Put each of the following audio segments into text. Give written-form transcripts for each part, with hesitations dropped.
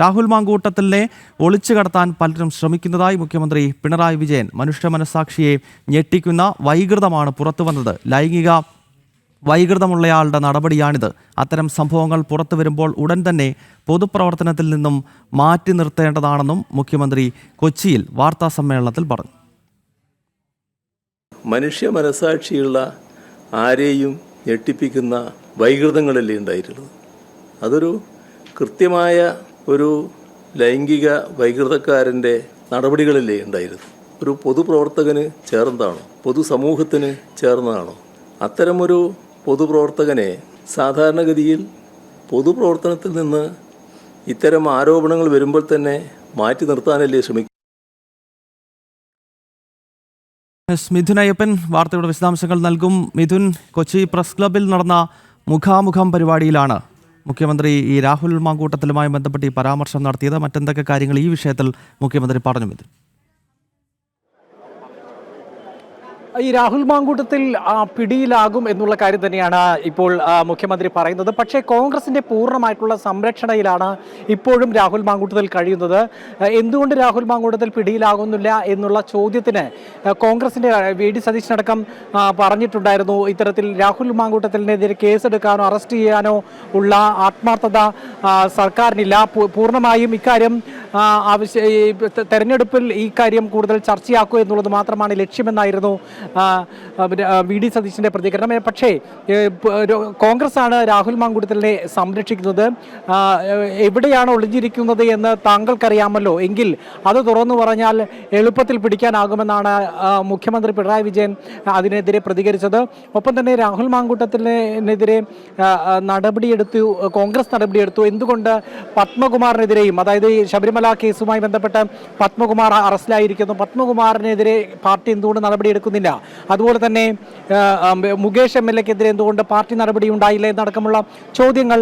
രാഹുൽ മാങ്കൂട്ടത്തിലിനെ ഒളിച്ചു കടത്താൻ പലരും ശ്രമിക്കുന്നതായി മുഖ്യമന്ത്രി പിണറായി വിജയൻ. മനുഷ്യ മനസാക്ഷിയെ ഞെട്ടിക്കുന്ന വൈകൃതമാണ് പുറത്തുവന്നത്. ലൈംഗിക വൈകൃതമുള്ളയാളുടെ നടപടിയാണിത്. അത്തരം സംഭവങ്ങൾ പുറത്തു വരുമ്പോൾ ഉടൻ തന്നെ പൊതുപ്രവർത്തനത്തിൽ നിന്നും മാറ്റി നിർത്തേണ്ടതാണെന്നും മുഖ്യമന്ത്രി കൊച്ചിയിൽ വാർത്താ സമ്മേളനത്തിൽ പറഞ്ഞു. മനുഷ്യ മനസാക്ഷിയുള്ള ആരെയും ഞെട്ടിപ്പിക്കുന്ന വൈകൃതങ്ങളല്ലേ ഉണ്ടായിട്ടുള്ളത്. അതൊരു കൃത്യമായ ഒരു ലൈംഗിക വൈകൃതക്കാരൻ്റെ നടപടികളല്ലേ ഉണ്ടായിരുന്നു. ഒരു പൊതുപ്രവർത്തകന് ചേർന്നതാണോ, പൊതുസമൂഹത്തിന് ചേർന്നതാണോ? അത്തരമൊരു പൊതുപ്രവർത്തകനെ സാധാരണഗതിയിൽ പൊതുപ്രവർത്തനത്തിൽ നിന്ന് ഇത്തരം ആരോപണങ്ങൾ വരുമ്പോൾ തന്നെ മാറ്റി നിർത്താനല്ലേ ശ്രമിക്കും. മിഥുൻ അയ്യപ്പൻ വാർത്തയുടെ വിശദാംശങ്ങൾ നൽകും. മിഥുൻ, കൊച്ചി പ്രസ് ക്ലബിൽ നടന്ന മുഖാമുഖം പരിപാടിയിലാണ് മുഖ്യമന്ത്രി ഈ രാഹുൽ മാങ്കൂട്ടത്തിലുമായി ബന്ധപ്പെട്ട് ഈ പരാമർശം നടത്തിയത്. മറ്റെന്തൊക്കെ കാര്യങ്ങൾ ഈ വിഷയത്തിൽ മുഖ്യമന്ത്രി പറഞ്ഞു? മിഥുൻ, ഈ രാഹുൽ മാങ്കൂട്ടത്തിൽ പിടിയിലാകും എന്നുള്ള കാര്യം തന്നെയാണ് ഇപ്പോൾ മുഖ്യമന്ത്രി പറയുന്നത്. പക്ഷേ കോൺഗ്രസിന്റെ പൂർണ്ണമായിട്ടുള്ള സംരക്ഷണയിലാണ് ഇപ്പോഴും രാഹുൽ മാങ്കൂട്ടത്തിൽ കഴിയുന്നത്. എന്തുകൊണ്ട് രാഹുൽ മാങ്കൂട്ടത്തിൽ പിടിയിലാകുന്നില്ല എന്നുള്ള ചോദ്യത്തിന് കോൺഗ്രസിന്റെ വി.ഡി. സതീശനടക്കം പറഞ്ഞിട്ടുണ്ടായിരുന്നു. ഇത്തരത്തിൽ രാഹുൽ മാങ്കൂട്ടത്തിനെതിരെ കേസെടുക്കാനോ അറസ്റ്റ് ചെയ്യാനോ ഉള്ള ആത്മാർത്ഥത സർക്കാരിനില്ല. പൂർണ്ണമായും ഇക്കാര്യം തെരഞ്ഞെടുപ്പിൽ ഈ കാര്യം കൂടുതൽ ചർച്ചയാക്കുക എന്നുള്ളത് മാത്രമാണ് ലക്ഷ്യമെന്നായിരുന്നു വി.ഡി. സതീശന്റെ പ്രതികരണം. പക്ഷേ കോൺഗ്രസ് ആണ് രാഹുൽ മാങ്കൂട്ടത്തിലിനെ സംരക്ഷിക്കുന്നത്. എവിടെയാണ് ഒളിഞ്ഞിരിക്കുന്നത് എന്ന് താങ്കൾക്കറിയാമല്ലോ. എങ്കിൽ അത് തുറന്നു പറഞ്ഞാൽ എളുപ്പത്തിൽ പിടിക്കാനാകുമെന്നാണ് മുഖ്യമന്ത്രി പിണറായി വിജയൻ അതിനെതിരെ പ്രതികരിച്ചത്. ഒപ്പം തന്നെ രാഹുൽ മാങ്കൂട്ടത്തിനെതിരെ കോൺഗ്രസ് നടപടിയെടുത്തു. എന്തുകൊണ്ട് പത്മകുമാറിനെതിരെയും, അതായത് ശബരിമല കേസുമായി ബന്ധപ്പെട്ട് പത്മകുമാർ അറസ്റ്റിലായിരിക്കുന്നു, പത്മകുമാറിനെതിരെ പാർട്ടി എന്തുകൊണ്ട് നടപടിയെടുക്കുന്നില്ല? അതുപോലെ തന്നെ മുകേഷ് എം.എൽ.എക്കെതിരെ എന്തുകൊണ്ട് പാർട്ടി നടപടി ഉണ്ടായില്ല എന്നടക്കമുള്ള ചോദ്യങ്ങൾ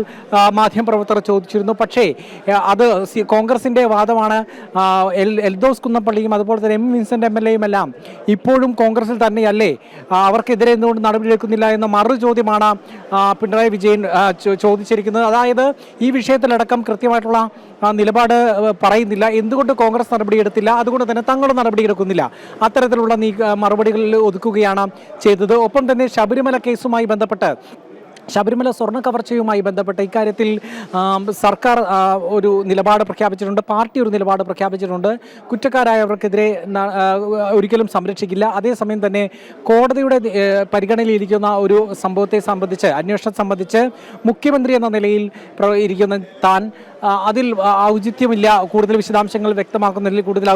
മാധ്യമപ്രവർത്തകർ ചോദിച്ചിരുന്നു. പക്ഷേ അത് കോൺഗ്രസിന്റെ വാദമാണ്. എൽദോസ് കുന്നപ്പള്ളിയും അതുപോലെ തന്നെ എം വിൻസെന്റ് എം.എൽ.എയും എല്ലാം ഇപ്പോഴും കോൺഗ്രസിൽ തന്നെയല്ലേ, അവർക്കെതിരെ എന്തുകൊണ്ട് നടപടിയെടുക്കുന്നില്ല എന്ന മറു ചോദ്യമാണ് പിണറായി വിജയൻ ചോദിച്ചിരിക്കുന്നത്. അതായത് ഈ വിഷയത്തിലടക്കം കൃത്യമായിട്ടുള്ള നിലപാട് പറയുന്നില്ല. എന്തുകൊണ്ട് കോൺഗ്രസ് നടപടിയെടുത്തില്ല, അതുകൊണ്ട് തന്നെ തങ്ങളും നടപടിയെടുക്കുന്നില്ല, അത്തരത്തിലുള്ള മറുപടികളിൽ ഒതുക്കുകയാണ് ചെയ്തത്. ഒപ്പം തന്നെ ശബരിമല കേസുമായി ബന്ധപ്പെട്ട്, ശബരിമല സ്വർണ്ണ കവർച്ചയുമായി ബന്ധപ്പെട്ട ഇക്കാര്യത്തിൽ സർക്കാർ ഒരു നിലപാട് പ്രഖ്യാപിച്ചിട്ടുണ്ട്, പാർട്ടി ഒരു നിലപാട് പ്രഖ്യാപിച്ചിട്ടുണ്ട്. കുറ്റക്കാരായവർക്കെതിരെ ഒരിക്കലും സംരക്ഷിക്കില്ല. അതേസമയം തന്നെ കോടതിയുടെ പരിഗണനയിലിരിക്കുന്ന ഒരു സംഭവത്തെ സംബന്ധിച്ച്, അന്വേഷണം സംബന്ധിച്ച് മുഖ്യമന്ത്രി എന്ന നിലയിൽ ഇരിക്കുന്ന താൻ അതിൽ ഔചിത്യമില്ല, കൂടുതൽ വിശദാംശങ്ങൾ വ്യക്തമാക്കുന്നതിൽ കൂടുതൽ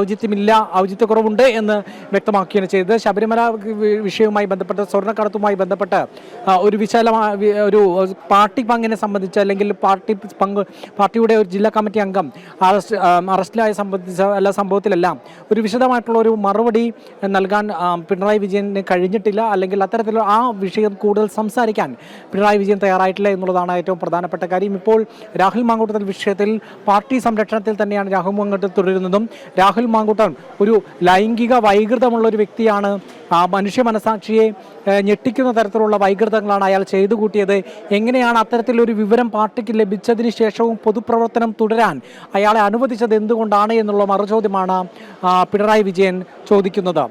ഔചിത്യക്കുറവുണ്ട് എന്ന് വ്യക്തമാക്കുകയാണ് ചെയ്തത്. ശബരിമല വിഷയവുമായി ബന്ധപ്പെട്ട്, സ്വർണ്ണക്കടത്തുമായി ബന്ധപ്പെട്ട് ഒരു വിശാലമായ ഒരു പാർട്ടി പങ്കിനെ സംബന്ധിച്ച്, അല്ലെങ്കിൽ പാർട്ടിയുടെ ഒരു ജില്ലാ കമ്മിറ്റി അംഗം അറസ്റ്റിലായ സംഭവത്തിലെല്ലാം ഒരു വിശദമായിട്ടുള്ള ഒരു മറുപടി നൽകാൻ പിണറായി വിജയന് കഴിഞ്ഞിട്ടില്ല. അല്ലെങ്കിൽ അത്തരത്തിലുള്ള ആ വിഷയം കൂടുതൽ സംസാരിക്കാൻ പിണറായി വിജയൻ തയ്യാറായിട്ടില്ല എന്നുള്ളതാണ് ഏറ്റവും പ്രധാനപ്പെട്ട കാര്യം. ഇപ്പോൾ രാഹുൽ മാങ്കൂട്ടത്തിൽ വിഷയത്തിൽ പാർട്ടി സംരക്ഷണത്തിൽ തന്നെയാണ് രാഹുൽ മാങ്കൂട്ടത്തിൽ തുടരുന്നതും. രാഹുൽ മാങ്കൂട്ടം ഒരു ലൈംഗിക വൈകൃതമുള്ള ഒരു വ്യക്തിയാണ്. മനുഷ്യ മനസാക്ഷിയെ ഞെട്ടിക്കുന്ന തരത്തിലുള്ള വൈകൃതങ്ങളാണ് അയാൾ ചെയ്തു കൂട്ടിയത്. എങ്ങനെയാണ് അത്തരത്തിലൊരു വിവരം പാർട്ടിക്ക് ലഭിച്ചതിന് ശേഷവും പൊതുപ്രവർത്തനം തുടരാൻ അയാളെ അനുവദിച്ചത് എന്തുകൊണ്ടാണ് എന്നുള്ള മറുചോദ്യമാണ് പിണറായി വിജയൻ ചോദിക്കുന്നത്.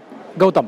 ഗൗതം.